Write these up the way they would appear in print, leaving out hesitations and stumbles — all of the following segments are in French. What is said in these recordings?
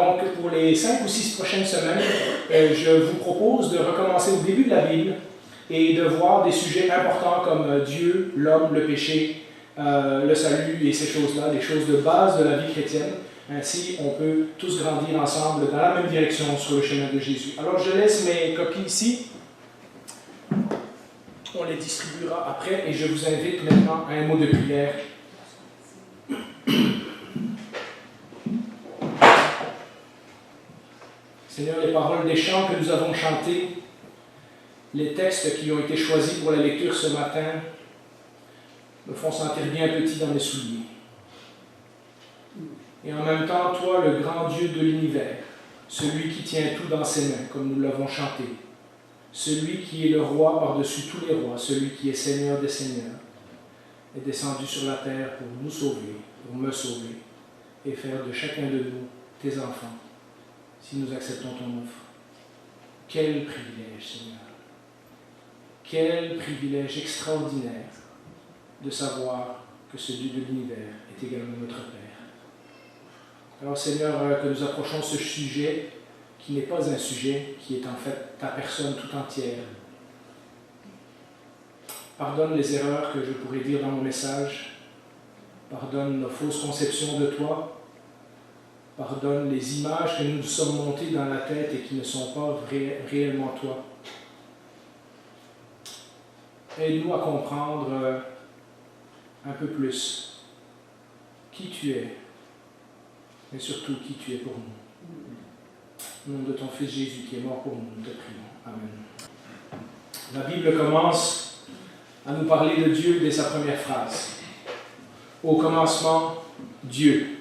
Donc, pour les 5 ou 6 prochaines semaines, je vous propose de recommencer au début de la Bible et de voir des sujets importants comme Dieu, l'homme, le péché, le salut et ces choses-là, des choses de base de la vie chrétienne. Ainsi, on peut tous grandir ensemble dans la même direction sur le chemin de Jésus. Alors, je laisse mes copies ici. On les distribuera après et je vous invite maintenant à un mot de prière. Seigneur, les paroles des chants que nous avons chantés, les textes qui ont été choisis pour la lecture ce matin, me font sentir bien petit dans mes souliers. Et en même temps, toi, le grand Dieu de l'univers, celui qui tient tout dans ses mains, comme nous l'avons chanté, celui qui est le roi par-dessus tous les rois, celui qui est Seigneur des seigneurs, est descendu sur la terre pour nous sauver, pour me sauver, et faire de chacun de nous tes enfants, si nous acceptons ton offre. Quel privilège, Seigneur! Quel privilège extraordinaire de savoir que ce Dieu de l'univers est également notre Père. Alors Seigneur, que nous approchons ce sujet qui n'est pas un sujet, qui est en fait ta personne tout entière. Pardonne les erreurs que je pourrais dire dans mon message. Pardonne nos fausses conceptions de toi. Pardonne les images que nous nous sommes montées dans la tête et qui ne sont pas réellement toi. Aide-nous à comprendre un peu plus qui tu es, mais surtout qui tu es pour nous. Au nom de ton Fils Jésus qui est mort pour nous, nous te prions. Amen. La Bible commence à nous parler de Dieu dès sa première phrase. Au commencement, Dieu.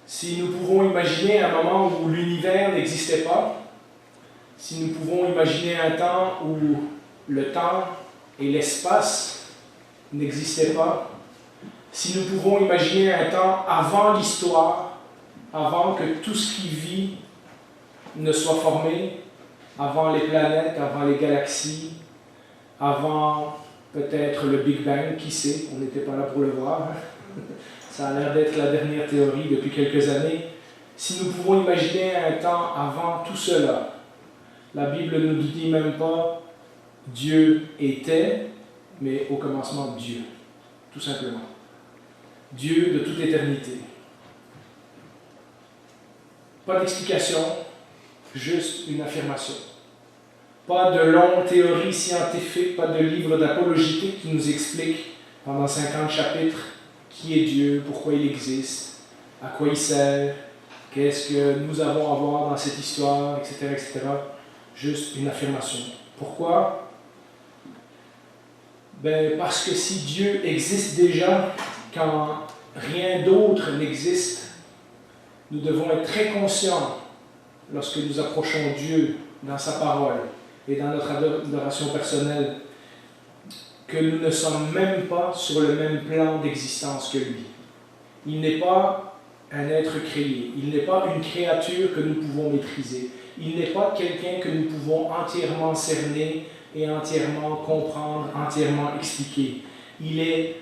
Si nous pouvons imaginer un moment où l'univers n'existait pas, si nous pouvons imaginer un temps où le temps et l'espace n'existaient pas, si nous pouvons imaginer un temps avant l'histoire, avant que tout ce qui vit ne soit formé, avant les planètes, avant les galaxies, avant peut-être le Big Bang, qui sait, on n'était pas là pour le voir. Ça a l'air d'être la dernière théorie depuis quelques années. Si nous pouvons imaginer un temps avant tout cela, la Bible ne nous dit même pas Dieu était, mais au commencement Dieu, tout simplement. Dieu de toute éternité. Pas d'explication, juste une affirmation. Pas de longue théorie scientifique, pas de livre d'apologétique qui nous explique pendant 50 chapitres qui est Dieu, pourquoi il existe, à quoi il sert, qu'est-ce que nous avons à voir dans cette histoire, etc., etc. Juste une affirmation. Pourquoi? Parce que si Dieu existe déjà, quand rien d'autre n'existe, nous devons être très conscients, lorsque nous approchons Dieu dans sa parole et dans notre adoration personnelle, que nous ne sommes même pas sur le même plan d'existence que lui. Il n'est pas un être créé, il n'est pas une créature que nous pouvons maîtriser, il n'est pas quelqu'un que nous pouvons entièrement cerner et entièrement comprendre, entièrement expliquer. Il est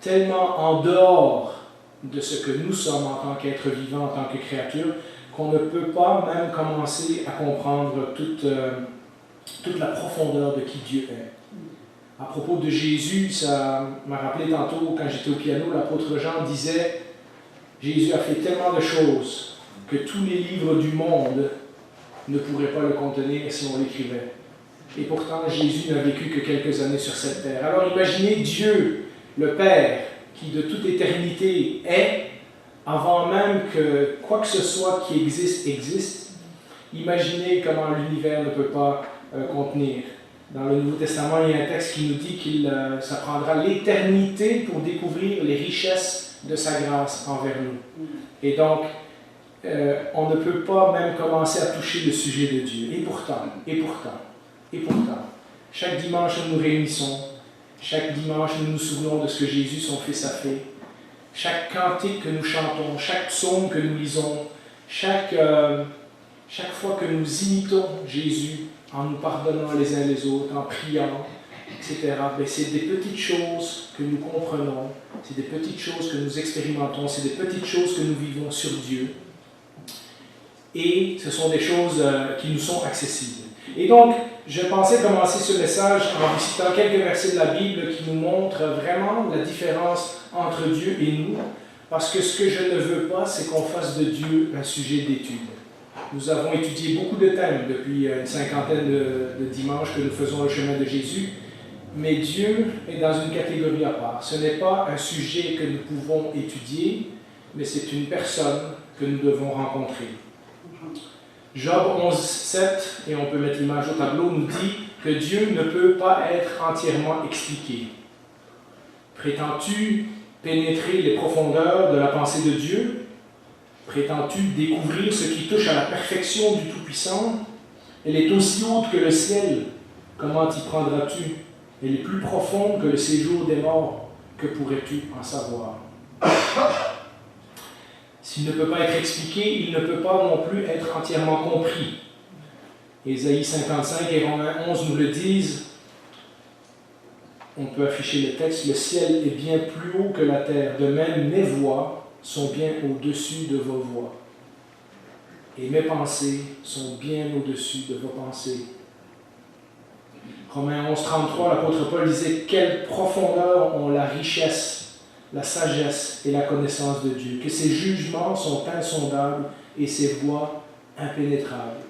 tellement en dehors de ce que nous sommes en tant qu'être vivant, en tant que créature, qu'on ne peut pas même commencer à comprendre toute la profondeur de qui Dieu est. À propos de Jésus, ça m'a rappelé tantôt, quand j'étais au piano, l'apôtre Jean disait « Jésus a fait tellement de choses que tous les livres du monde ne pourraient pas le contenir si on l'écrivait. » Et pourtant, Jésus n'a vécu que quelques années sur cette terre. Alors imaginez Dieu, le Père, qui de toute éternité est, avant même que quoi que ce soit qui existe. Imaginez comment l'univers ne peut pas contenir. Dans le Nouveau Testament, il y a un texte qui nous dit que ça prendra l'éternité pour découvrir les richesses de sa grâce envers nous. Et donc, on ne peut pas même commencer à toucher le sujet de Dieu. Et pourtant, chaque dimanche nous nous réunissons, chaque dimanche nous nous souvenons de ce que Jésus, son Fils, a fait. Chaque cantique que nous chantons, chaque psaume que nous lisons, chaque fois que nous imitons Jésus, en nous pardonnant les uns les autres, en priant, etc. Mais c'est des petites choses que nous comprenons, c'est des petites choses que nous expérimentons, c'est des petites choses que nous vivons sur Dieu. Et ce sont des choses qui nous sont accessibles. Et donc, je pensais commencer ce message en vous citant quelques versets de la Bible qui nous montrent vraiment la différence entre Dieu et nous, parce que ce que je ne veux pas, c'est qu'on fasse de Dieu un sujet d'étude. Nous avons étudié beaucoup de thèmes depuis une cinquantaine de dimanches que nous faisons le chemin de Jésus, mais Dieu est dans une catégorie à part. Ce n'est pas un sujet que nous pouvons étudier, mais c'est une personne que nous devons rencontrer. Job 11.7, et on peut mettre l'image au tableau, nous dit que Dieu ne peut pas être entièrement expliqué. Prétends-tu pénétrer les profondeurs de la pensée de Dieu? Prétends-tu découvrir ce qui touche à la perfection du Tout-Puissant? Elle est aussi haute que le ciel. Comment t'y prendras-tu? Elle est plus profonde que le séjour des morts. Que pourrais-tu en savoir? S'il ne peut pas être expliqué, il ne peut pas non plus être entièrement compris. Ésaïe 55 et Romains 11 nous le disent. On peut afficher le texte. Le ciel est bien plus haut que la terre. De même, mes voix sont bien au-dessus de vos voix. Et mes pensées sont bien au-dessus de vos pensées. Romains 11, 33, l'apôtre Paul disait « Quelle profondeur ont la richesse, la sagesse et la connaissance de Dieu, que ses jugements sont insondables et ses voies impénétrables. »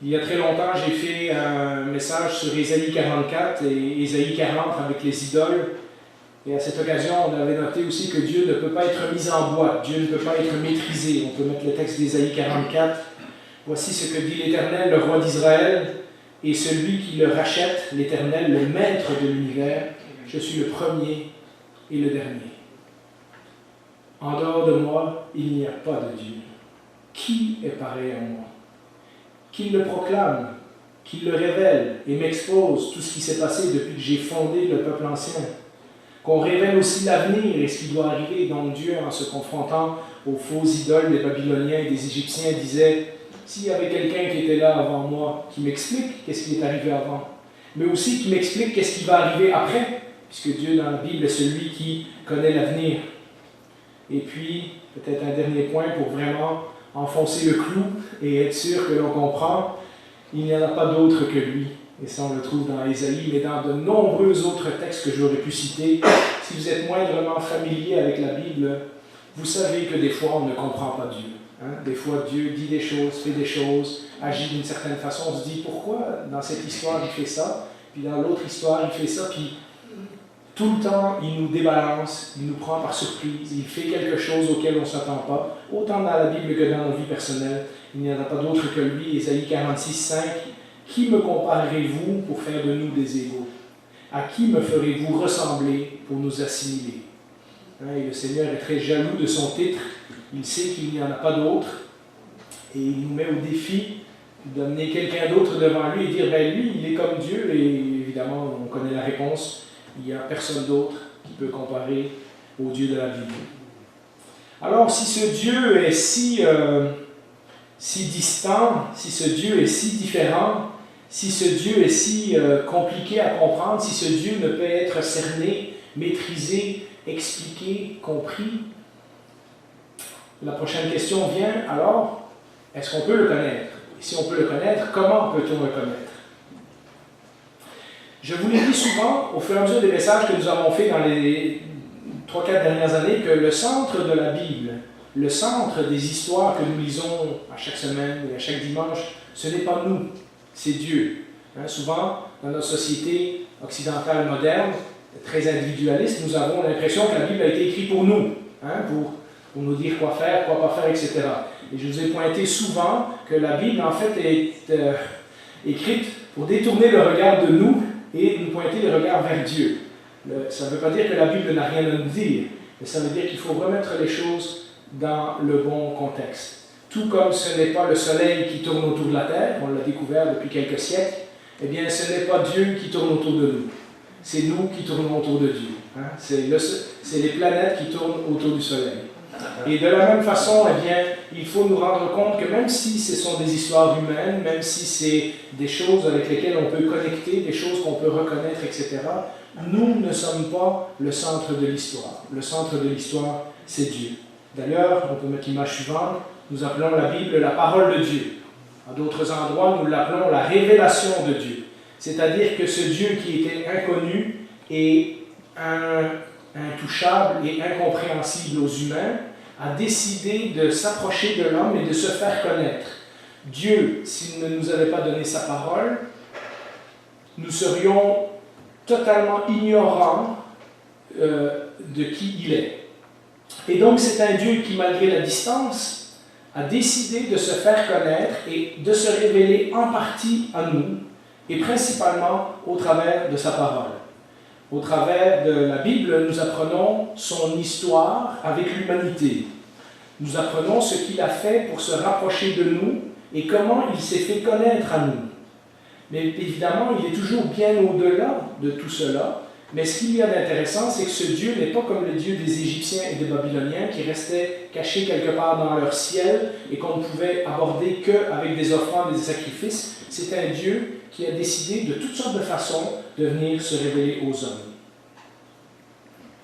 Il y a très longtemps, j'ai fait un message sur Ésaïe 44 et Ésaïe 40 avec les idoles. Et à cette occasion, on avait noté aussi que Dieu ne peut pas être mis en boîte, Dieu ne peut pas être maîtrisé. On peut mettre le texte d'Ésaïe 44. Voici ce que dit l'Éternel, le roi d'Israël, et celui qui le rachète, l'Éternel, le maître de l'univers. Je suis le premier et le dernier. En dehors de moi, il n'y a pas de Dieu. Qui est pareil à moi? Qui le proclame, qui le révèle et m'expose tout ce qui s'est passé depuis que j'ai fondé le peuple ancien? Qu'on révèle aussi l'avenir et ce qui doit arriver. Donc Dieu, en se confrontant aux faux idoles des Babyloniens et des Égyptiens, disait: s'il y avait quelqu'un qui était là avant moi, qui m'explique qu'est-ce qui est arrivé avant, mais aussi qui m'explique qu'est-ce qui va arriver après, puisque Dieu dans la Bible est celui qui connaît l'avenir. Et puis, peut-être un dernier point pour vraiment enfoncer le clou et être sûr que l'on comprend, il n'y en a pas d'autre que lui. Et ça, on le trouve dans Ésaïe, mais dans de nombreux autres textes que j'aurais pu citer. Si vous êtes moindrement familier avec la Bible, vous savez que des fois, on ne comprend pas Dieu. Des fois, Dieu dit des choses, fait des choses, agit d'une certaine façon. On se dit, pourquoi dans cette histoire, il fait ça, puis dans l'autre histoire, il fait ça, puis tout le temps, il nous débalance, il nous prend par surprise, il fait quelque chose auquel on ne s'attend pas, autant dans la Bible que dans nos vies personnelles. Il n'y en a pas d'autre que lui. Ésaïe 46, 5. Qui me comparerez-vous pour faire de nous des égaux? À qui me ferez-vous ressembler pour nous assimiler? Et le Seigneur est très jaloux de son titre. Il sait qu'il n'y en a pas d'autre. Et il nous met au défi d'amener quelqu'un d'autre devant lui et dire, lui, il est comme Dieu. Et évidemment, on connaît la réponse. Il n'y a personne d'autre qui peut comparer au Dieu de la Bible. Alors, si ce Dieu est si distant, si ce Dieu est si différent, si ce Dieu est si compliqué à comprendre, si ce Dieu ne peut être cerné, maîtrisé, expliqué, compris, la prochaine question vient, alors, est-ce qu'on peut le connaître? Et si on peut le connaître, comment peut-on le connaître? Je vous l'ai dit souvent, au fur et à mesure des messages que nous avons faits dans les 3-4 dernières années, que le centre de la Bible, le centre des histoires que nous lisons à chaque semaine et à chaque dimanche, ce n'est pas nous, c'est Dieu. Souvent, dans notre société occidentale moderne, très individualiste, nous avons l'impression que la Bible a été écrite pour nous, pour nous dire quoi faire, quoi pas faire, etc. Et je vous ai pointé souvent que la Bible, en fait, est écrite pour détourner le regard de nous et nous pointer le regard vers Dieu. Ça ne veut pas dire que la Bible n'a rien à nous dire, mais ça veut dire qu'il faut remettre les choses dans le bon contexte. Tout comme ce n'est pas le soleil qui tourne autour de la terre, on l'a découvert depuis quelques siècles, eh bien ce n'est pas Dieu qui tourne autour de nous, c'est nous qui tournons autour de Dieu. C'est les planètes qui tournent autour du soleil. Et de la même façon, eh bien, il faut nous rendre compte que même si ce sont des histoires humaines, même si c'est des choses avec lesquelles on peut connecter, des choses qu'on peut reconnaître, etc., nous ne sommes pas le centre de l'histoire. Le centre de l'histoire, c'est Dieu. D'ailleurs, on peut mettre l'image suivante, nous appelons la Bible la parole de Dieu. À d'autres endroits, nous l'appelons la révélation de Dieu. C'est-à-dire que ce Dieu qui était inconnu et intouchable et incompréhensible aux humains a décidé de s'approcher de l'homme et de se faire connaître. Dieu, s'il ne nous avait pas donné sa parole, nous serions totalement ignorants de qui il est. Et donc c'est un Dieu qui, malgré la distance, a décidé de se faire connaître et de se révéler en partie à nous, et principalement au travers de sa parole. Au travers de la Bible, nous apprenons son histoire avec l'humanité. Nous apprenons ce qu'il a fait pour se rapprocher de nous et comment il s'est fait connaître à nous. Mais évidemment, il est toujours bien au-delà de tout cela. Mais ce qu'il y a d'intéressant, c'est que ce Dieu n'est pas comme le Dieu des Égyptiens et des Babyloniens qui restaient cachés quelque part dans leur ciel et qu'on ne pouvait aborder qu'avec des offrandes et des sacrifices. C'est un Dieu qui a décidé de toutes sortes de façons de venir se révéler aux hommes.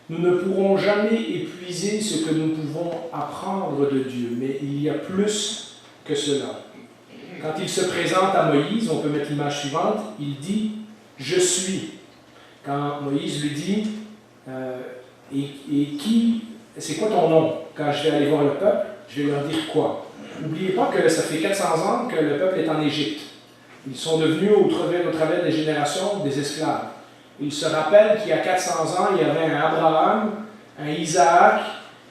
Nous ne pourrons jamais épuiser ce que nous pouvons apprendre de Dieu, mais il y a plus que cela. Quand il se présente à Moïse, on peut mettre l'image suivante, il dit « Je suis ». Quand Moïse lui dit c'est quoi ton nom? Quand je vais aller voir le peuple, je vais leur dire quoi? N'oubliez pas que ça fait 400 ans que le peuple est en Égypte. Ils sont devenus, au travers des générations, des esclaves. Ils se rappellent qu'il y a 400 ans, il y avait un Abraham, un Isaac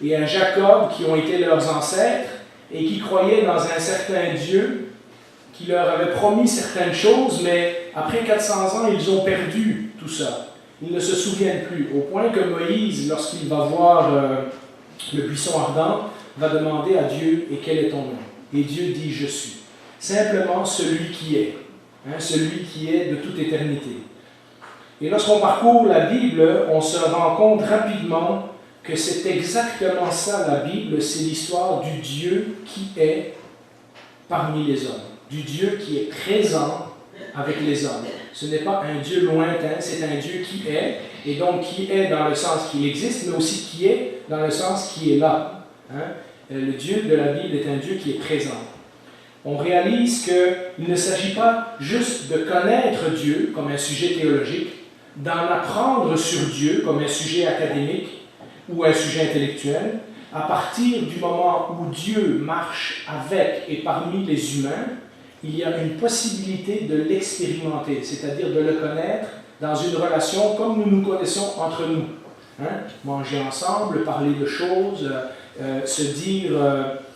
et un Jacob qui ont été leurs ancêtres et qui croyaient dans un certain Dieu qui leur avait promis certaines choses, mais après 400 ans, ils ont perdu tout ça. Ils ne se souviennent plus, au point que Moïse, lorsqu'il va voir le buisson ardent, va demander à Dieu « Et quel est ton nom ?» Et Dieu dit « Je suis ». Simplement celui qui est, celui qui est de toute éternité. Et lorsqu'on parcourt la Bible, on se rend compte rapidement que c'est exactement ça la Bible, c'est l'histoire du Dieu qui est parmi les hommes, du Dieu qui est présent avec les hommes. Ce n'est pas un Dieu lointain, c'est un Dieu qui est, et donc qui est dans le sens qu'il existe, mais aussi qui est dans le sens qui est là. Le Dieu de la Bible est un Dieu qui est présent. On réalise qu'il ne s'agit pas juste de connaître Dieu comme un sujet théologique, d'en apprendre sur Dieu comme un sujet académique ou un sujet intellectuel, à partir du moment où Dieu marche avec et parmi les humains, il y a une possibilité de l'expérimenter, c'est-à-dire de le connaître dans une relation comme nous nous connaissons entre nous. Manger ensemble, parler de choses, se dire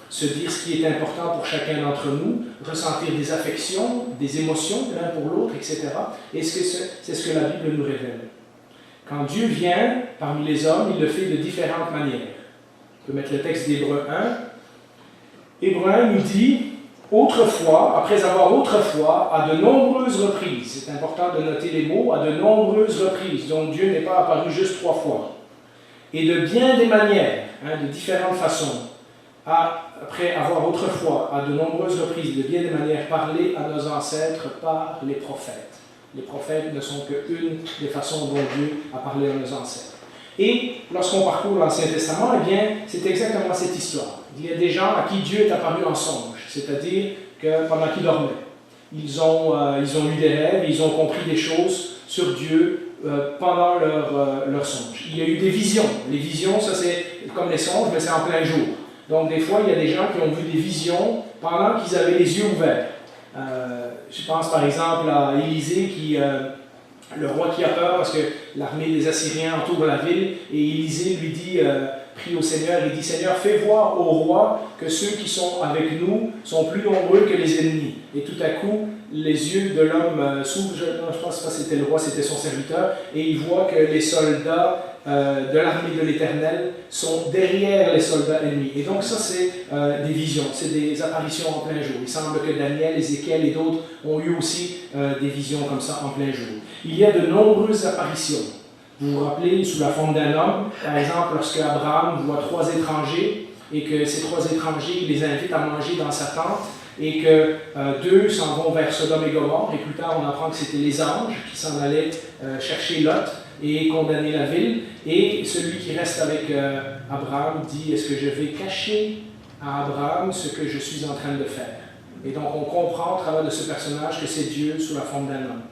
ce qui est important pour chacun d'entre nous, ressentir des affections, des émotions l'un pour l'autre, etc. Et c'est ce que la Bible nous révèle. Quand Dieu vient parmi les hommes, il le fait de différentes manières. On peut mettre le texte d'Hébreux 1. Hébreux 1 nous dit « Autrefois, après avoir autrefois, à de nombreuses reprises », c'est important de noter les mots, « à de nombreuses reprises », donc Dieu n'est pas apparu juste 3 fois, et de bien des manières, de différentes façons, après avoir autrefois, à de nombreuses reprises, de bien des manières, parlé à nos ancêtres par les prophètes. Les prophètes ne sont qu'une des façons dont Dieu a parlé à nos ancêtres. Et lorsqu'on parcourt l'Ancien Testament, eh bien, c'est exactement cette histoire. Il y a des gens à qui Dieu est apparu en songe, c'est-à-dire que pendant qu'ils dormaient, ils ont eu des rêves, ils ont compris des choses sur Dieu pendant leur songe. Il y a eu des visions. Les visions, ça c'est comme les songes, mais c'est en plein jour. Donc des fois, il y a des gens qui ont vu des visions pendant qu'ils avaient les yeux ouverts. Je pense par exemple à Élisée, le roi qui a peur parce que l'armée des Assyriens entoure la ville, et Élisée lui dit, prie au Seigneur, il dit « Seigneur, fais voir au roi que ceux qui sont avec nous sont plus nombreux que les ennemis. » Et tout à coup, les yeux de l'homme s'ouvrent, je pense pas que c'était le roi, c'était son serviteur, et il voit que les soldats de l'armée de l'Éternel sont derrière les soldats ennemis. Et donc ça, c'est des visions, c'est des apparitions en plein jour. Il semble que Daniel, Ézéchiel et d'autres ont eu aussi des visions comme ça en plein jour. Il y a de nombreuses apparitions. Vous vous rappelez, sous la forme d'un homme, par exemple, lorsque Abraham voit 3 étrangers et que ces 3 étrangers les invitent à manger dans sa tente, et que 2 s'en vont vers Sodome et Gomorrhe, et plus tard on apprend que c'était les anges qui s'en allaient chercher Lot et condamner la ville, et celui qui reste avec Abraham dit « Est-ce que je vais cacher à Abraham ce que je suis en train de faire ?» Et donc on comprend au travers de ce personnage que c'est Dieu sous la forme d'un homme,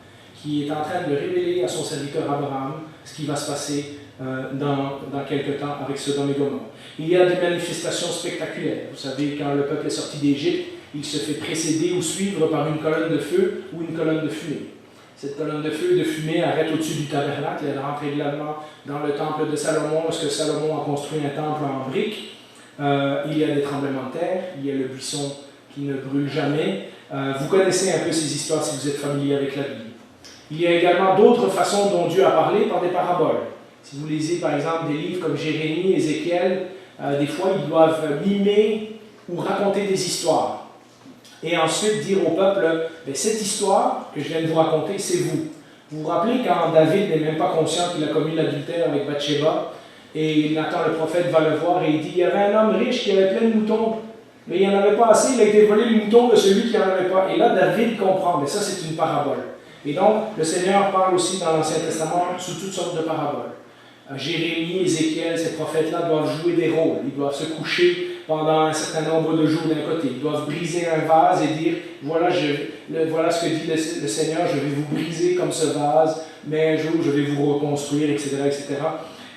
qui est en train de révéler à son serviteur Abraham ce qui va se passer dans quelque temps avec Sodome et Gomorrhe. Il y a des manifestations spectaculaires. Vous savez, quand le peuple est sorti d'Égypte, il se fait précéder ou suivre par une colonne de feu ou une colonne de fumée. Cette colonne de feu et de fumée arrête au-dessus du tabernacle. Elle rentre également dans le temple de Salomon, lorsque Salomon a construit un temple en briques. Il y a des tremblements de terre, il y a le buisson qui ne brûle jamais. Vous connaissez un peu ces histoires si vous êtes familier avec la Bible. Il y a également d'autres façons dont Dieu a parlé par des paraboles. Si vous lisez par exemple des livres comme Jérémie, Ézéchiel, des fois ils doivent mimer ou raconter des histoires. Et ensuite dire au peuple, cette histoire que je viens de vous raconter, c'est vous. Vous vous rappelez quand David n'est même pas conscient qu'il a commis l'adultère avec Bathsheba, et Nathan le prophète va le voir et il dit, il y avait un homme riche qui avait plein de moutons, mais il n'y en avait pas assez, il a été volé le mouton de celui qui n'en avait pas. Et là, David comprend, mais ça c'est une parabole. Et donc, le Seigneur parle aussi dans l'Ancien Testament sous toutes sortes de paraboles. Jérémie, Ézéchiel, ces prophètes-là doivent jouer des rôles. Ils doivent se coucher pendant un certain nombre de jours d'un côté. Ils doivent briser un vase et dire, voilà ce que dit le Seigneur, je vais vous briser comme ce vase, mais un jour je vais vous reconstruire, etc., etc.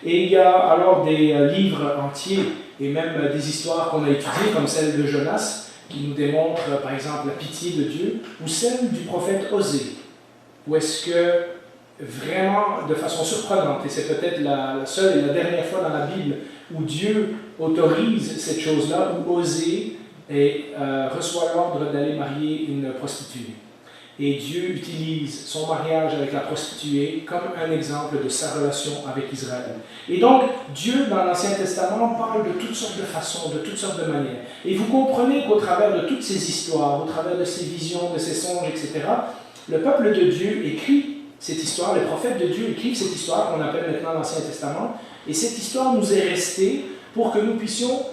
Et il y a alors des livres entiers et même des histoires qu'on a étudiées, comme celle de Jonas, qui nous démontre par exemple la pitié de Dieu, ou celle du prophète Osée, où est-ce que vraiment, de façon surprenante, et c'est peut-être la seule et la dernière fois dans la Bible où Dieu autorise cette chose-là, où Osée reçoit l'ordre d'aller marier une prostituée. Et Dieu utilise son mariage avec la prostituée comme un exemple de sa relation avec Israël. Et donc, Dieu, dans l'Ancien Testament, parle de toutes sortes de façons, de toutes sortes de manières. Et vous comprenez qu'au travers de toutes ces histoires, au travers de ces visions, de ces songes, etc., le peuple de Dieu écrit cette histoire, les prophètes de Dieu écrivent cette histoire qu'on appelle maintenant l'Ancien Testament, et cette histoire nous est restée pour que nous puissions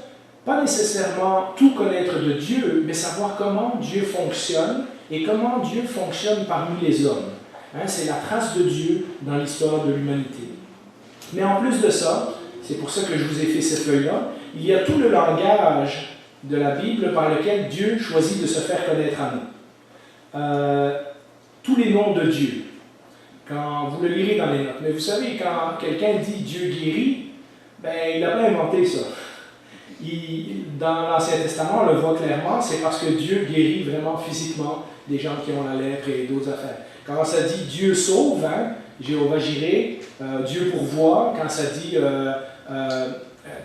pas nécessairement tout connaître de Dieu, mais savoir comment Dieu fonctionne et comment Dieu fonctionne parmi les hommes. C'est la trace de Dieu dans l'histoire de l'humanité. Mais en plus de ça, c'est pour ça que je vous ai fait cette feuille-là, il y a tout le langage de la Bible par lequel Dieu choisit de se faire connaître à nous. Tous les noms de Dieu. Quand vous le lirez dans les notes. Mais vous savez, quand quelqu'un dit Dieu guérit, il n'a pas inventé ça. Dans l'Ancien Testament, on le voit clairement, c'est parce que Dieu guérit vraiment physiquement des gens qui ont la lèpre et d'autres affaires. Quand ça dit Dieu sauve, Jéhovah Jireh, Dieu pourvoit, quand ça dit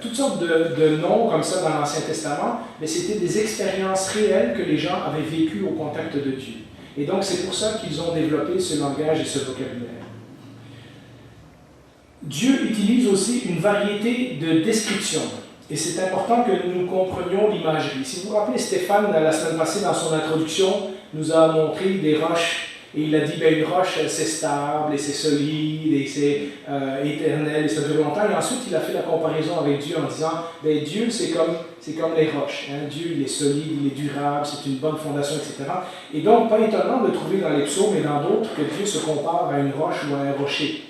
toutes sortes de noms comme ça dans l'Ancien Testament, mais c'était des expériences réelles que les gens avaient vécues au contact de Dieu. Et donc, c'est pour ça qu'ils ont développé ce langage et ce vocabulaire. Dieu utilise aussi une variété de descriptions. Et c'est important que nous comprenions l'imagerie. Si vous vous rappelez, Stéphane, la semaine passée, dans son introduction, nous a montré des roches. Et il a dit, une roche, c'est stable, et c'est solide, et c'est éternel, et ça dure longtemps. Et ensuite, il a fait la comparaison avec Dieu en disant, Dieu, c'est comme les roches. Dieu, il est solide, il est durable, c'est une bonne fondation, etc. Et donc, pas étonnant de trouver dans les psaumes et dans d'autres que Dieu se compare à une roche ou à un rocher.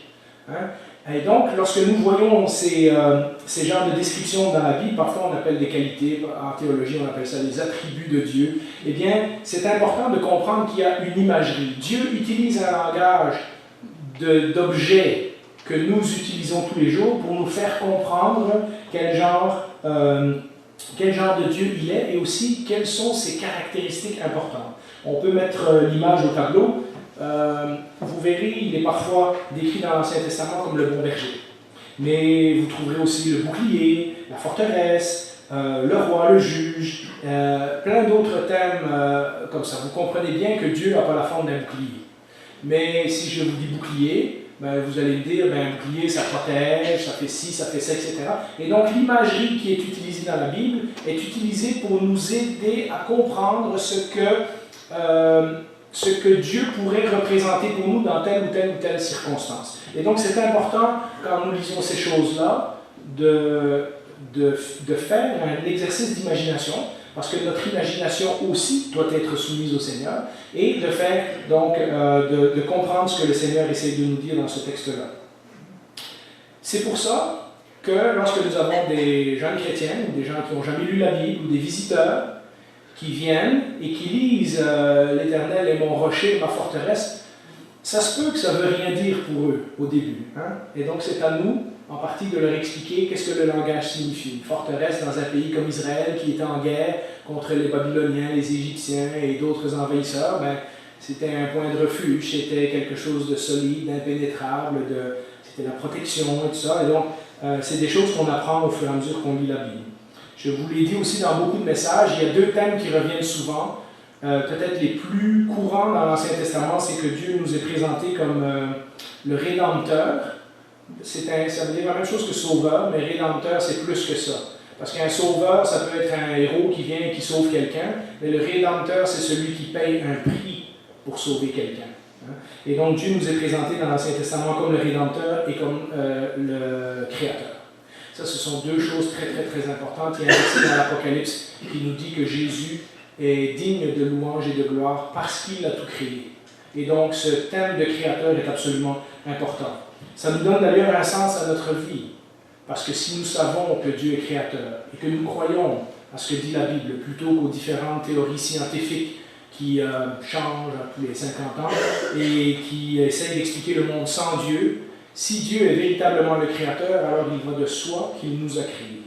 Et donc, lorsque nous voyons ces genres de descriptions dans la Bible, parfois on appelle des qualités, en théologie on appelle ça des attributs de Dieu, eh bien, c'est important de comprendre qu'il y a une imagerie. Dieu utilise un langage d'objets que nous utilisons tous les jours pour nous faire comprendre quel genre de Dieu il est et aussi quelles sont ses caractéristiques importantes. On peut mettre l'image au tableau. Vous verrez, il est parfois décrit dans l'Ancien Testament comme le bon berger. Mais vous trouverez aussi le bouclier, la forteresse, le roi, le juge, plein d'autres thèmes comme ça. Vous comprenez bien que Dieu n'a pas la forme d'un bouclier. Mais si je vous dis bouclier, vous allez me dire, un bouclier ça protège, ça fait ci, ça fait ça, etc. Et donc l'imagerie qui est utilisée dans la Bible est utilisée pour nous aider à comprendre ce que Dieu pourrait représenter pour nous dans telle ou telle circonstance. Et donc c'est important, quand nous lisons ces choses-là, de faire un exercice d'imagination, parce que notre imagination aussi doit être soumise au Seigneur, et de faire donc de comprendre ce que le Seigneur essaie de nous dire dans ce texte-là. C'est pour ça que lorsque nous avons des jeunes chrétiens, ou des gens qui n'ont jamais lu la Bible, ou des visiteurs qui viennent et qui lisent l'Éternel est mon rocher, ma forteresse, ça se peut que ça ne veut rien dire pour eux au début. Hein? Et donc c'est à nous, en partie, de leur expliquer qu'est-ce que le langage signifie. Une forteresse dans un pays comme Israël qui était en guerre contre les Babyloniens, les Égyptiens et d'autres envahisseurs, ben, c'était un point de refuge, c'était quelque chose de solide, d'impénétrable, c'était la protection et tout ça. Et donc, c'est des choses qu'on apprend au fur et à mesure qu'on lit la Bible. Je vous l'ai dit aussi dans beaucoup de messages, il y a deux thèmes qui reviennent souvent. Peut-être les plus courants dans l'Ancien Testament, c'est que Dieu nous est présenté comme le Rédempteur. Ça veut dire la même chose que Sauveur, mais Rédempteur, c'est plus que ça. Parce qu'un Sauveur, ça peut être un héros qui vient et qui sauve quelqu'un, mais le Rédempteur, c'est celui qui paye un prix pour sauver quelqu'un. Et donc Dieu nous est présenté dans l'Ancien Testament comme le Rédempteur et comme le Créateur. Ça, ce sont deux choses très, très, très importantes. Il y a un verset dans l'Apocalypse qui nous dit que Jésus est digne de louange et de gloire parce qu'il a tout créé. Et donc, ce thème de créateur est absolument important. Ça nous donne d'ailleurs un sens à notre vie. Parce que si nous savons que Dieu est créateur et que nous croyons à ce que dit la Bible, plutôt qu'aux différentes théories scientifiques qui changent tous les 50 ans et qui essayent d'expliquer le monde sans Dieu, si Dieu est véritablement le créateur, alors il va de soi qu'il nous a créés.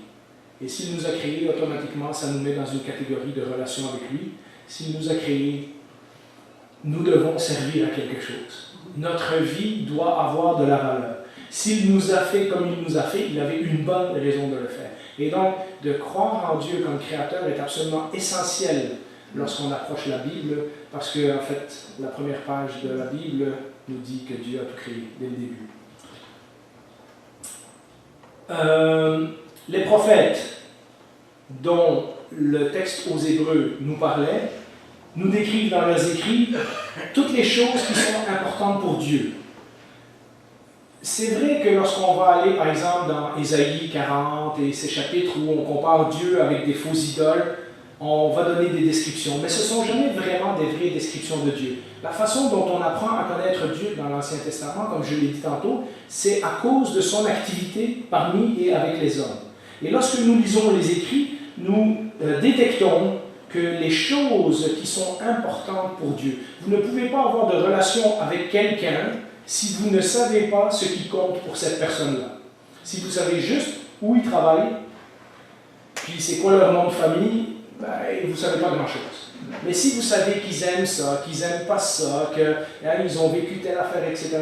Et s'il nous a créés, automatiquement, ça nous met dans une catégorie de relation avec lui. S'il nous a créés, nous devons servir à quelque chose. Notre vie doit avoir de la valeur. S'il nous a fait comme il nous a fait, il avait une bonne raison de le faire. Et donc, de croire en Dieu comme créateur est absolument essentiel lorsqu'on approche la Bible, parce que, en fait, la première page de la Bible nous dit que Dieu a tout créé dès le début. Les prophètes dont le texte aux Hébreux nous parlait, nous décrivent dans leurs écrits toutes les choses qui sont importantes pour Dieu. C'est vrai que lorsqu'on va aller, par exemple, dans Ésaïe 40 et ces chapitres où on compare Dieu avec des faux idoles, on va donner des descriptions, mais ce ne sont jamais vraiment des vraies descriptions de Dieu. La façon dont on apprend à connaître Dieu dans l'Ancien Testament, comme je l'ai dit tantôt, c'est à cause de son activité parmi et avec les hommes. Et lorsque nous lisons les écrits, nous détectons que les choses qui sont importantes pour Dieu, vous ne pouvez pas avoir de relation avec quelqu'un si vous ne savez pas ce qui compte pour cette personne-là. Si vous savez juste où ils travaillent, puis c'est quoi leur nom de famille, ben, vous ne savez pas grand-chose. Mais si vous savez qu'ils aiment ça, qu'ils n'aiment pas ça, qu'ils ont vécu telle affaire, etc.,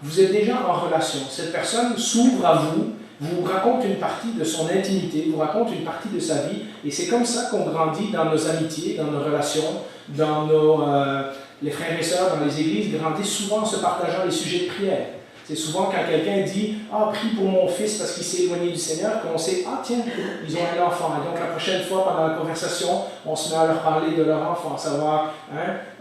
vous êtes déjà en relation. Cette personne s'ouvre à vous, vous raconte une partie de son intimité, vous raconte une partie de sa vie, et c'est comme ça qu'on grandit dans nos amitiés, dans nos relations, dans les frères et sœurs dans les églises grandissent souvent en se partageant les sujets de prière. C'est souvent quand quelqu'un dit « Ah, prie pour mon fils parce qu'il s'est éloigné du Seigneur » qu'on sait « Ah, tiens, ils ont un enfant. » Et donc la prochaine fois, pendant la conversation, on se met à leur parler de leur enfant, savoir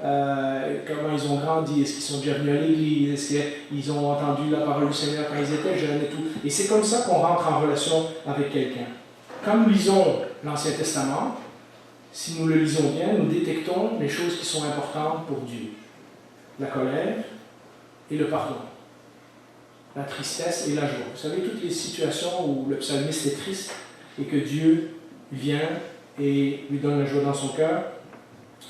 comment ils ont grandi, est-ce qu'ils sont déjà venus à l'église, est-ce qu'ils ont entendu la parole du Seigneur quand ils étaient jeunes et tout. Et c'est comme ça qu'on rentre en relation avec quelqu'un. Quand nous lisons l'Ancien Testament, si nous le lisons bien, nous détectons les choses qui sont importantes pour Dieu. La colère et le pardon. La tristesse et la joie. Vous savez, toutes les situations où le psalmiste est triste et que Dieu vient et lui donne la joie dans son cœur,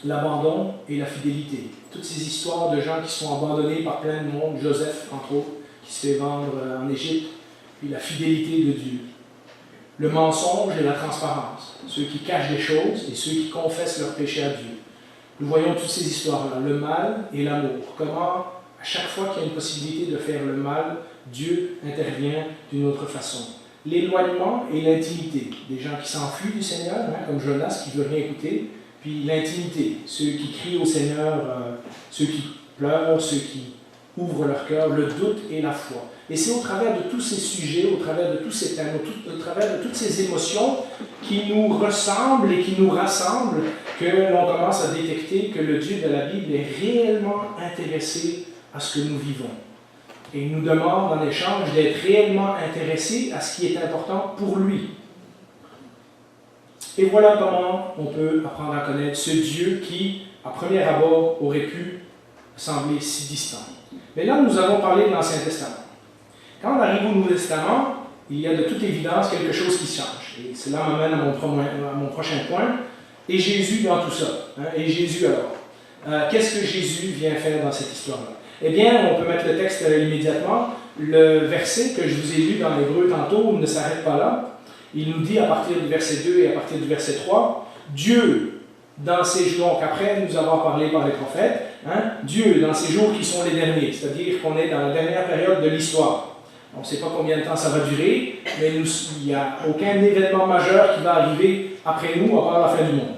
l'abandon et la fidélité. Toutes ces histoires de gens qui sont abandonnés par plein de monde, Joseph, entre autres, qui se fait vendre en Égypte, puis la fidélité de Dieu. Le mensonge et la transparence, ceux qui cachent des choses et ceux qui confessent leurs péchés à Dieu. Nous voyons toutes ces histoires-là, le mal et l'amour. Comment, à chaque fois qu'il y a une possibilité de faire le mal, Dieu intervient d'une autre façon. L'éloignement et l'intimité, des gens qui s'enfuient du Seigneur, comme Jonas qui ne veut rien écouter, puis l'intimité, ceux qui crient au Seigneur, ceux qui pleurent, ceux qui ouvrent leur cœur, le doute et la foi. Et c'est au travers de tous ces sujets, au travers de tous ces thèmes, au travers de toutes ces émotions qui nous ressemblent et qui nous rassemblent que l'on commence à détecter que le Dieu de la Bible est réellement intéressé à ce que nous vivons. Et il nous demande en échange d'être réellement intéressé à ce qui est important pour lui. Et voilà comment on peut apprendre à connaître ce Dieu qui, à premier abord, aurait pu sembler si distant. Mais là, nous avons parlé de l'Ancien Testament. Quand on arrive au Nouveau Testament, il y a de toute évidence quelque chose qui change. Et cela m'amène à mon prochain point. Et Jésus dans tout ça. Et Jésus alors. Qu'est-ce que Jésus vient faire dans cette histoire-là? Eh bien, on peut mettre le texte immédiatement. Le verset que je vous ai lu dans l'Hébreu tantôt ne s'arrête pas là. Il nous dit à partir du verset 2 et à partir du verset 3, Dieu, dans ces jours, donc après nous avons parlé par les prophètes, Dieu, dans ces jours qui sont les derniers, c'est-à-dire qu'on est dans la dernière période de l'histoire. On ne sait pas combien de temps ça va durer, mais il n'y a aucun événement majeur qui va arriver après nous, à part la fin du monde.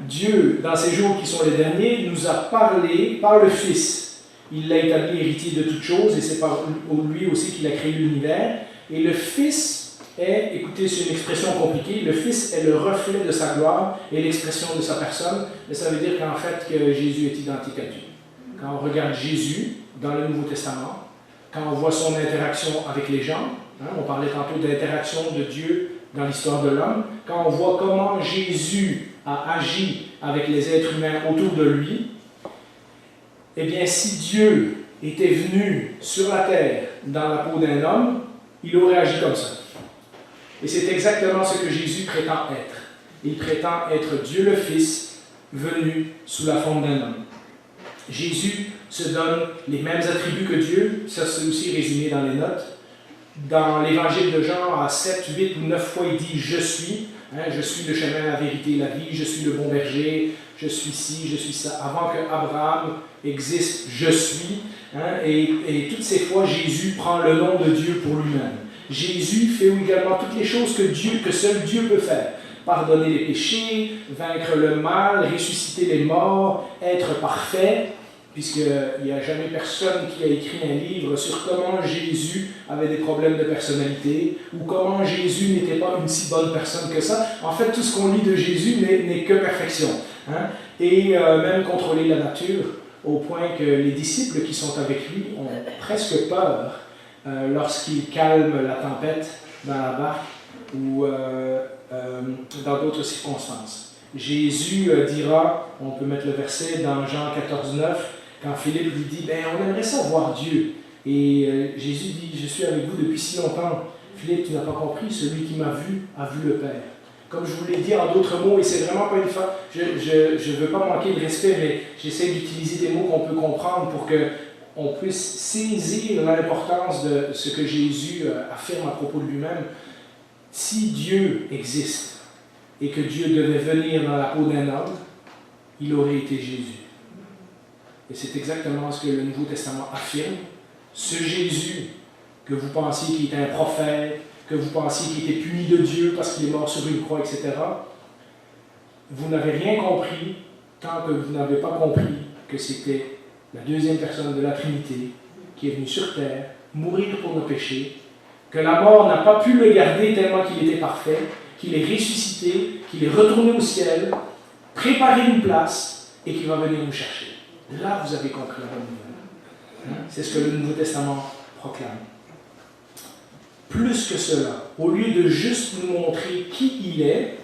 Dieu, dans ces jours qui sont les derniers, nous a parlé par le Fils. Il l'a établi héritier de toutes choses, et c'est par lui aussi qu'il a créé l'univers. Et le Fils est, écoutez, c'est une expression compliquée, le Fils est le reflet de sa gloire et l'expression de sa personne, mais ça veut dire qu'en fait, que Jésus est identique à Dieu. Quand on regarde Jésus dans le Nouveau Testament, quand on voit son interaction avec les gens, on parlait tantôt d'interaction de Dieu dans l'histoire de l'homme, quand on voit comment Jésus a agi avec les êtres humains autour de lui, eh bien, si Dieu était venu sur la terre dans la peau d'un homme, il aurait agi comme ça. Et c'est exactement ce que Jésus prétend être. Il prétend être Dieu le Fils, venu sous la forme d'un homme. Jésus se donne les mêmes attributs que Dieu, ça c'est aussi résumé dans les notes. Dans l'évangile de Jean, à 7, 8 ou 9 fois, il dit « Je suis ». Je suis le chemin, la vérité et la vie, je suis le bon berger, je suis ci, je suis ça. Avant que Abraham existe, je suis. Et toutes ces fois, Jésus prend le nom de Dieu pour lui-même. Jésus fait également toutes les choses que seul Dieu peut faire. Pardonner les péchés, vaincre le mal, ressusciter les morts, être parfait, puisqu'il n'y a jamais personne qui a écrit un livre sur comment Jésus avait des problèmes de personnalité, ou comment Jésus n'était pas une si bonne personne que ça. En fait, tout ce qu'on lit de Jésus n'est que perfection. Et même contrôler la nature, au point que les disciples qui sont avec lui ont presque peur lorsqu'il calme la tempête dans la barque, ou dans d'autres circonstances. Jésus dira, on peut mettre le verset dans Jean 14, 9, quand Philippe lui dit, on aimerait ça voir Dieu. Et Jésus dit, je suis avec vous depuis si longtemps. Philippe, tu n'as pas compris, celui qui m'a vu a vu le Père. Comme je vous l'ai dit en d'autres mots, et c'est vraiment pas une fois, je ne veux pas manquer de respect, mais j'essaie d'utiliser des mots qu'on peut comprendre pour qu'on puisse saisir l'importance de ce que Jésus affirme à propos de lui-même. Si Dieu existe et que Dieu devait venir dans la peau d'un homme, il aurait été Jésus. Et c'est exactement ce que le Nouveau Testament affirme. Ce Jésus que vous pensiez qu'il était un prophète, que vous pensiez qu'il était puni de Dieu parce qu'il est mort sur une croix, etc., vous n'avez rien compris tant que vous n'avez pas compris que c'était la deuxième personne de la Trinité qui est venue sur terre, mourir pour nos péchés, que la mort n'a pas pu le garder tellement qu'il était parfait, qu'il est ressuscité, qu'il est retourné au ciel, préparé une place et qu'il va venir nous chercher. Là, vous avez compris la bonne nouvelle. C'est ce que le Nouveau Testament proclame. Plus que cela, au lieu de juste nous montrer qui il est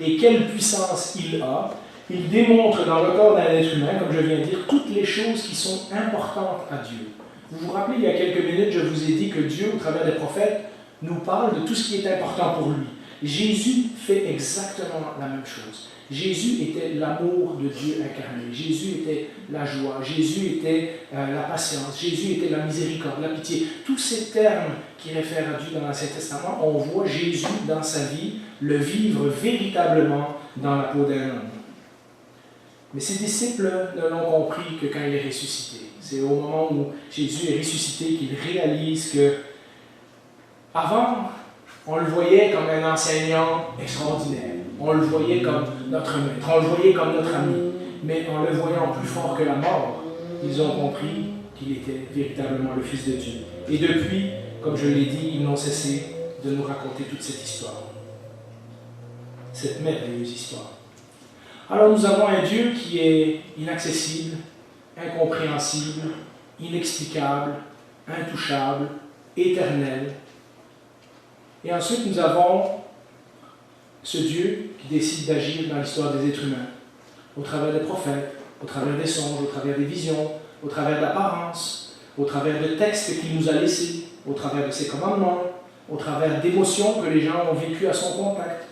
et quelle puissance il a, il démontre dans le corps d'un être humain, comme je viens de dire, toutes les choses qui sont importantes à Dieu. Vous vous rappelez, il y a quelques minutes, je vous ai dit que Dieu, au travers des prophètes, nous parle de tout ce qui est important pour lui. Jésus fait exactement la même chose. Jésus était l'amour de Dieu incarné. Jésus était la joie. Jésus était la patience. Jésus était la miséricorde, la pitié. Tous ces termes qui réfèrent à Dieu dans l'Ancien Testament, on voit Jésus dans sa vie le vivre véritablement dans la peau d'un homme. Mais ses disciples ne l'ont compris que quand il est ressuscité. C'est au moment où Jésus est ressuscité qu'il réalise que, avant, on le voyait comme un enseignant extraordinaire. On le voyait comme notre maître. On le voyait comme notre ami. Mais en le voyant plus fort que la mort, ils ont compris qu'il était véritablement le Fils de Dieu. Et depuis, comme je l'ai dit, ils n'ont cessé de nous raconter toute cette histoire. Cette merveilleuse histoire. Alors nous avons un Dieu qui est inaccessible, incompréhensible, inexplicable, intouchable, éternel. Et ensuite nous avons ce Dieu qui décide d'agir dans l'histoire des êtres humains, au travers des prophètes, au travers des songes, au travers des visions, au travers d'apparences, au travers de textes qu'il nous a laissés, au travers de ses commandements, au travers d'émotions que les gens ont vécues à son contact,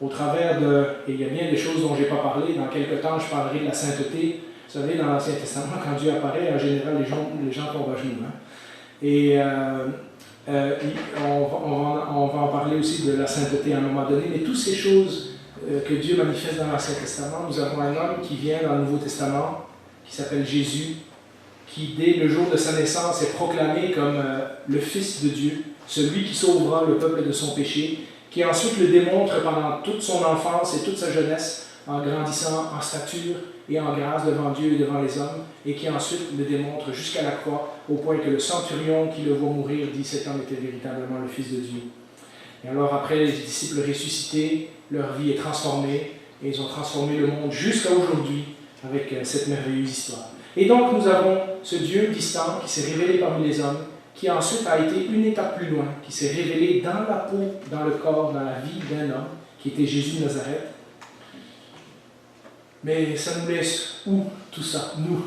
au travers de... Et il y a bien des choses dont je n'ai pas parlé, dans quelques temps je parlerai de la sainteté. Vous savez, dans l'Ancien Testament, quand Dieu apparaît, en général, les gens tombent à genoux. Hein? Et on va en parler aussi de la sainteté à un moment donné, mais toutes ces choses que Dieu manifeste dans l'Ancien Testament, nous avons un homme qui vient dans le Nouveau Testament, qui s'appelle Jésus, qui dès le jour de sa naissance est proclamé comme le Fils de Dieu, celui qui sauvera le peuple de son péché, qui ensuite le démontre pendant toute son enfance et toute sa jeunesse, en grandissant en stature et en grâce devant Dieu et devant les hommes, et qui ensuite le démontre jusqu'à la croix, au point que le centurion qui le voit mourir dit « cet homme était véritablement le Fils de Dieu ». Et alors après, les disciples ressuscités, leur vie est transformée, et ils ont transformé le monde jusqu'à aujourd'hui avec cette merveilleuse histoire. Et donc nous avons ce Dieu distant qui s'est révélé parmi les hommes, qui ensuite a été une étape plus loin, qui s'est révélé dans la peau, dans le corps, dans la vie d'un homme, qui était Jésus de Nazareth. Mais ça nous laisse où tout ça, nous?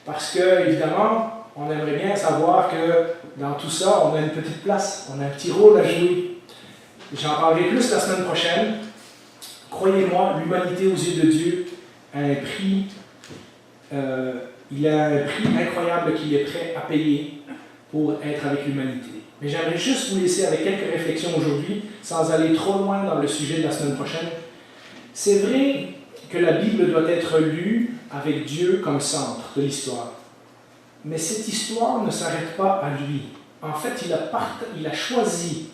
Parce que, évidemment, on aimerait bien savoir que dans tout ça, on a une petite place, on a un petit rôle à jouer. J'en parlerai plus la semaine prochaine. Croyez-moi, l'humanité aux yeux de Dieu a un prix, il a un prix incroyable qu'il est prêt à payer pour être avec l'humanité. Mais j'aimerais juste vous laisser avec quelques réflexions aujourd'hui, sans aller trop loin dans le sujet de la semaine prochaine. C'est vrai que la Bible doit être lue avec Dieu comme centre de l'histoire. Mais cette histoire ne s'arrête pas à lui. En fait, il a choisi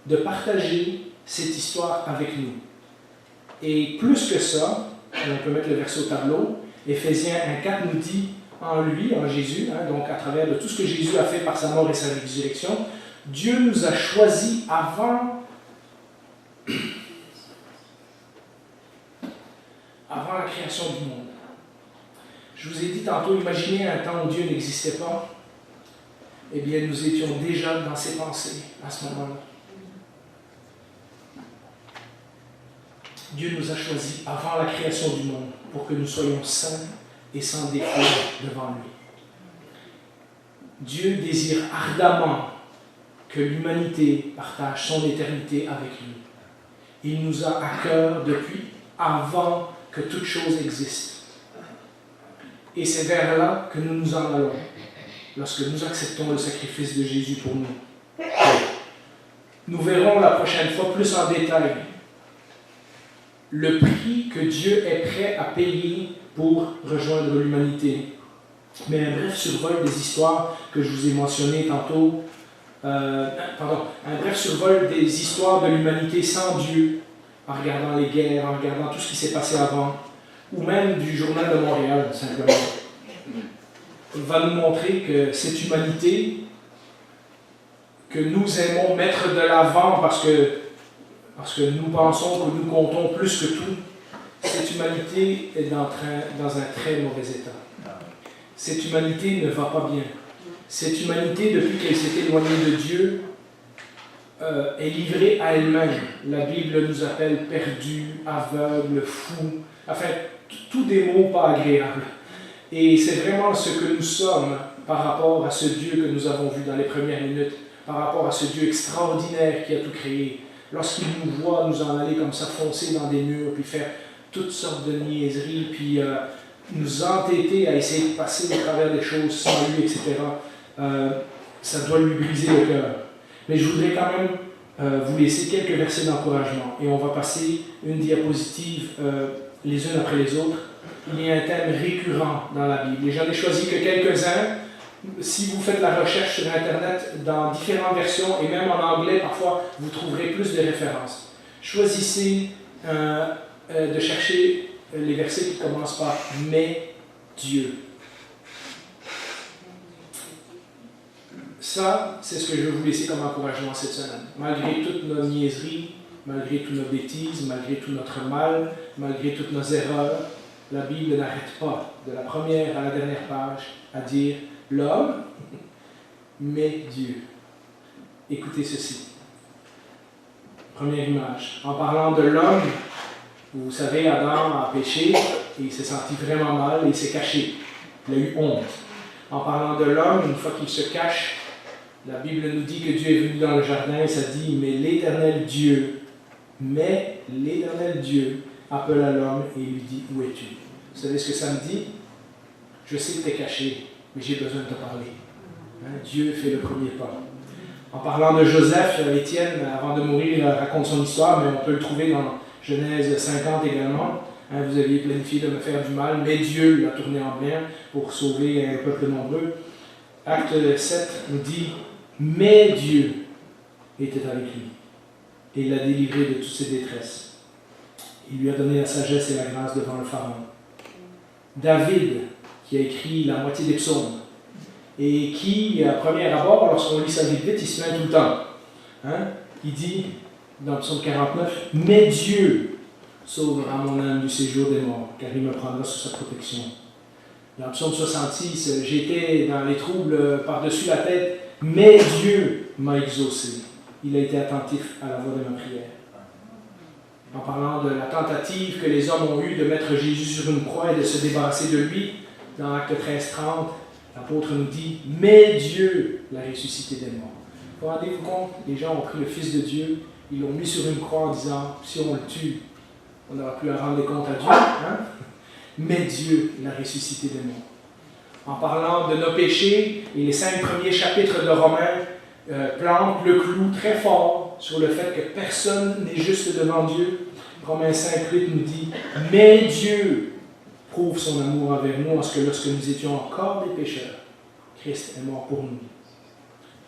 de partager cette histoire avec nous. Et plus que ça, on peut mettre le verset au tableau, Éphésiens 1,4 nous dit en lui, en Jésus, donc à travers de tout ce que Jésus a fait par sa mort et sa résurrection, Dieu nous a choisis avant la création du monde. Je vous ai dit tantôt, imaginez un temps où Dieu n'existait pas. Eh bien, nous étions déjà dans ses pensées à ce moment-là. Dieu nous a choisis avant la création du monde pour que nous soyons saints et sans défaut devant lui. Dieu désire ardemment que l'humanité partage son éternité avec lui. Il nous a à cœur depuis avant que toute chose existe. Et c'est vers là que nous nous en allons, lorsque nous acceptons le sacrifice de Jésus pour nous. Nous verrons la prochaine fois plus en détail le prix que Dieu est prêt à payer pour rejoindre l'humanité. Mais un bref survol des histoires que je vous ai mentionnées tantôt, un bref survol des histoires de l'humanité sans Dieu, en regardant les guerres, en regardant tout ce qui s'est passé avant, ou même du Journal de Montréal, simplement, va nous montrer que cette humanité que nous aimons mettre de l'avant parce que nous pensons que nous comptons plus que tout, cette humanité est dans un très mauvais état. Cette humanité ne va pas bien. Cette humanité, depuis qu'elle s'est éloignée de Dieu, est livrée à elle-même. La Bible nous appelle perdus, aveugles, fous, enfin, tous des mots pas agréables. Et c'est vraiment ce que nous sommes par rapport à ce Dieu que nous avons vu dans les premières minutes, par rapport à ce Dieu extraordinaire qui a tout créé. Lorsqu'il nous voit nous en aller comme ça, foncer dans des murs, puis faire toutes sortes de niaiseries, puis nous entêter à essayer de passer au travers des choses sans lui, etc., ça doit lui briser le cœur. Mais je voudrais quand même vous laisser quelques versets d'encouragement. Et on va passer une diapositive les unes après les autres. Il y a un thème récurrent dans la Bible. Et j'en ai choisi que quelques-uns. Si vous faites la recherche sur Internet dans différentes versions, et même en anglais, parfois, vous trouverez plus de références. Choisissez de chercher les versets qui commencent par « Mais Dieu ». Ça, c'est ce que je veux vous laisser comme encouragement cette semaine. Malgré toutes nos niaiseries, malgré toutes nos bêtises, malgré tout notre mal, malgré toutes nos erreurs, la Bible n'arrête pas, de la première à la dernière page, à dire « l'homme, mais Dieu ». Écoutez ceci. Première image. En parlant de l'homme, vous savez, Adam a péché et il s'est senti vraiment mal et il s'est caché. Il a eu honte. En parlant de l'homme, une fois qu'il se cache, la Bible nous dit que Dieu est venu dans le jardin et ça dit « Mais l'Éternel Dieu appela l'homme et lui dit « Où es-tu » Vous savez ce que ça me dit? Je sais que tu es caché, mais j'ai besoin de te parler. Hein? Dieu fait le premier pas. En parlant de Joseph, Étienne, avant de mourir, raconte son histoire, mais on peut le trouver dans Genèse 50 également. Hein, vous aviez planifié de me faire du mal, mais Dieu l'a tourné en bien pour sauver un peuple nombreux. Acte 7 nous dit « Mais Dieu était avec lui, et il l'a délivré de toutes ses détresses. Il lui a donné la sagesse et la grâce devant le Pharaon. » David, qui a écrit la moitié des psaumes, et qui, à premier abord, lorsqu'on lit sa vie vite, il se met tout le temps. Hein? Il dit, dans le psaume 49, « Mais Dieu sauvera mon âme du séjour des morts, car il me prendra sous sa protection. » Dans le psaume 66, « J'étais dans les troubles par-dessus la tête, mais Dieu m'a exaucé. Il a été attentif à la voix de ma prière. » En parlant de la tentative que les hommes ont eue de mettre Jésus sur une croix et de se débarrasser de lui, dans Acte 13-30, l'apôtre nous dit « Mais Dieu l'a ressuscité des morts. » Vous rendez-vous compte? Les gens ont pris le Fils de Dieu, ils l'ont mis sur une croix en disant « Si on le tue, on n'aura plus à rendre des comptes à Dieu. Hein? » Mais Dieu l'a ressuscité des morts. En parlant de nos péchés, et les 5 premiers chapitres de Romains plantent le clou très fort sur le fait que personne n'est juste devant Dieu. Romains 5:8 nous dit « Mais Dieu prouve son amour envers nous en ce que lorsque nous étions encore des pécheurs, Christ est mort pour nous. »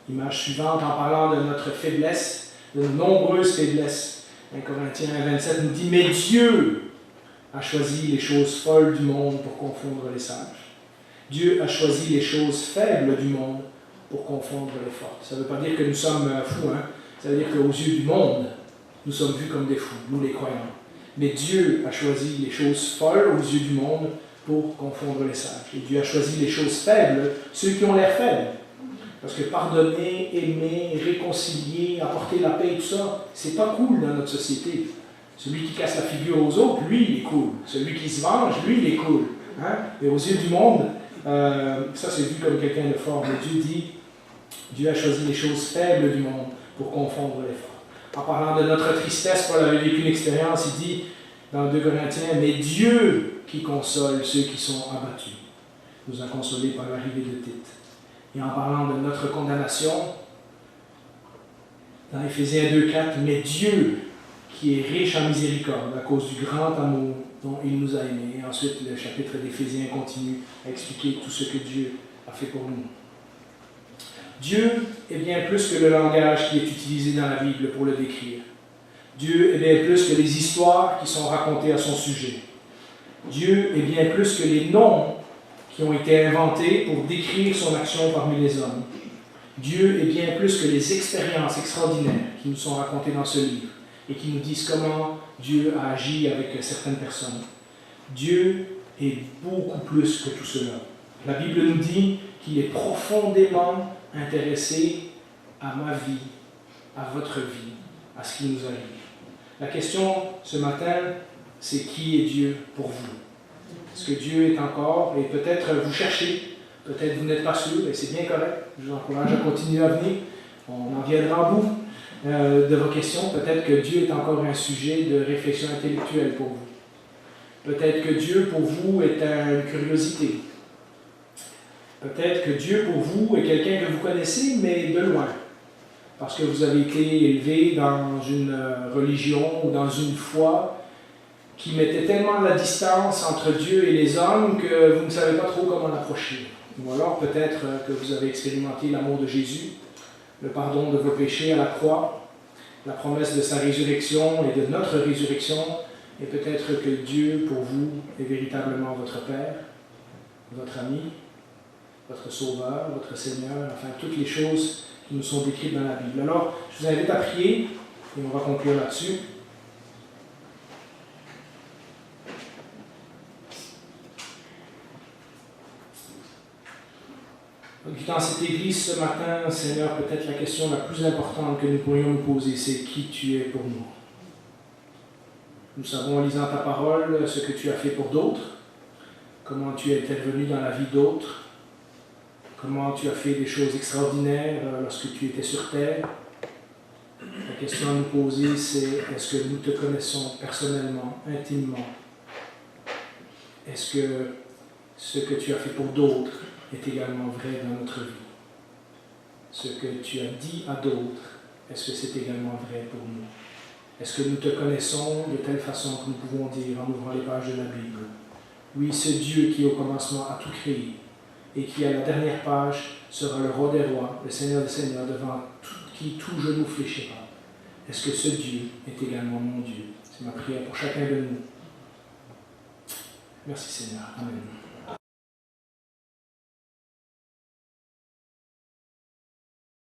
Image suivante, en parlant de notre faiblesse, de nombreuses faiblesses. 1 Corinthiens 27 nous dit « Mais Dieu a choisi les choses folles du monde pour confondre les sages. Dieu a choisi les choses faibles du monde pour confondre les fortes. » Ça ne veut pas dire que nous sommes fous, hein? Ça veut dire qu'aux yeux du monde, nous sommes vus comme des fous, nous les croyants. Mais Dieu a choisi les choses folles aux yeux du monde pour confondre les sages. Et Dieu a choisi les choses faibles, ceux qui ont l'air faibles. Parce que pardonner, aimer, réconcilier, apporter la paix et tout ça, c'est pas cool dans notre société. Celui qui casse la figure aux autres, lui, il est cool. Celui qui se venge, lui, il est cool. Hein? Et aux yeux du monde, ça c'est vu comme quelqu'un de fort. Mais Dieu dit, Dieu a choisi les choses faibles du monde pour confondre les forts. En parlant de notre tristesse, Paul avait vécu une expérience, il dit dans 2 Corinthiens, « Mais Dieu qui console ceux qui sont abattus, nous a consolés par l'arrivée de Tite. » Et en parlant de notre condamnation, dans Éphésiens 2:4, « Mais Dieu qui est riche en miséricorde à cause du grand amour dont il nous a aimés. » Et ensuite, le chapitre d'Éphésiens continue à expliquer tout ce que Dieu a fait pour nous. Dieu est bien plus que le langage qui est utilisé dans la Bible pour le décrire. Dieu est bien plus que les histoires qui sont racontées à son sujet. Dieu est bien plus que les noms qui ont été inventés pour décrire son action parmi les hommes. Dieu est bien plus que les expériences extraordinaires qui nous sont racontées dans ce livre et qui nous disent comment Dieu a agi avec certaines personnes. Dieu est beaucoup plus que tout cela. La Bible nous dit qu'il est profondément intéressé à ma vie, à votre vie, à ce qui nous arrive. La question ce matin, c'est qui est Dieu pour vous? Est-ce que Dieu est encore, et peut-être vous cherchez, peut-être vous n'êtes pas sûr, et c'est bien correct, je vous encourage à continuer à venir, on en viendra au bout de vos questions. Peut-être que Dieu est encore un sujet de réflexion intellectuelle pour vous. Peut-être que Dieu pour vous est une curiosité. Peut-être que Dieu pour vous est quelqu'un que vous connaissez, mais de loin. Parce que vous avez été élevé dans une religion ou dans une foi qui mettait tellement la distance entre Dieu et les hommes que vous ne savez pas trop comment l'approcher. Ou alors peut-être que vous avez expérimenté l'amour de Jésus, le pardon de vos péchés à la croix, la promesse de sa résurrection et de notre résurrection, et peut-être que Dieu pour vous est véritablement votre Père, votre ami, votre Sauveur, votre Seigneur, enfin toutes les choses qui nous sont décrites dans la Bible. Alors, je vous invite à prier, et on va conclure là-dessus. Dans cette église ce matin, Seigneur, peut-être la question la plus importante que nous pourrions nous poser, c'est qui tu es pour nous. Nous savons en lisant ta parole ce que tu as fait pour d'autres, comment tu es intervenu dans la vie d'autres, comment tu as fait des choses extraordinaires lorsque tu étais sur terre. La question à nous poser, c'est est-ce que nous te connaissons personnellement, intimement? Est-ce que ce que tu as fait pour d'autres est également vrai dans notre vie? Ce que tu as dit à d'autres, est-ce que c'est également vrai pour nous? Est-ce que nous te connaissons de telle façon que nous pouvons dire en ouvrant les pages de la Bible, oui, ce Dieu qui au commencement a tout créé et qui à la dernière page sera le roi des rois, le Seigneur des seigneurs, devant qui tout genou fléchira. Est-ce que ce Dieu est également mon Dieu? C'est ma prière pour chacun de nous. Merci Seigneur. Amen.